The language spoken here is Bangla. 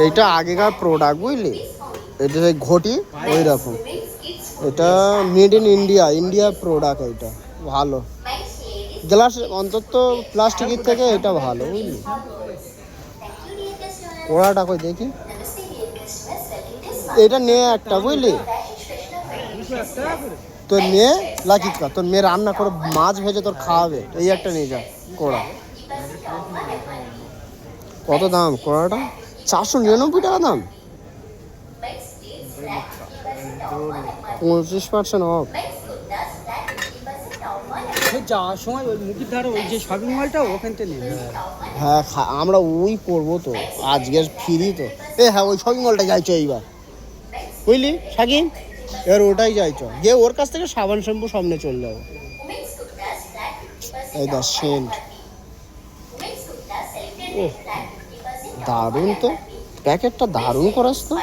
এইটা আগেকার প্রোডাক্ট বুঝলি, এটা সেই ঘটি ওই রকম। এটা মেড ইন ইন্ডিয়া, ইন্ডিয়ার প্রোডাক্ট। এটা ভালো গ্লাস, অন্তত প্লাস্টিকের থেকে এটা ভালো বুঝলি। কড়াটা কই দেখি, এটা নিয়ে একটা বুঝলি, তোর মেয়ে লাকিকা, তোর মেয়ে রান্না করে মাছ ভেজে তোর খাওয়াবে, এই একটা নিয়ে যা কড়া। কত দাম কড়াটা? 499 টাকা দাম, 25% অফ। যাওয়ার সময় ওই মুখির ধারে ওই যে শপিং মলটা ওখান থেকে নেবে। হ্যাঁ আমরা ওই করবো তো, আজকে ফ্রি তো। হ্যাঁ ওই শপিং মলটা যাইছো এইবার বুঝলি সাকিন, এবার ওটাই যাইছো, গিয়ে ওর কাছ থেকে সাবান শ্যাম্পু সামনে চলে যাবো। এই দা সেন্ট, ও দারুণ তো, প্যাকেটটা দারুণ করাস তো।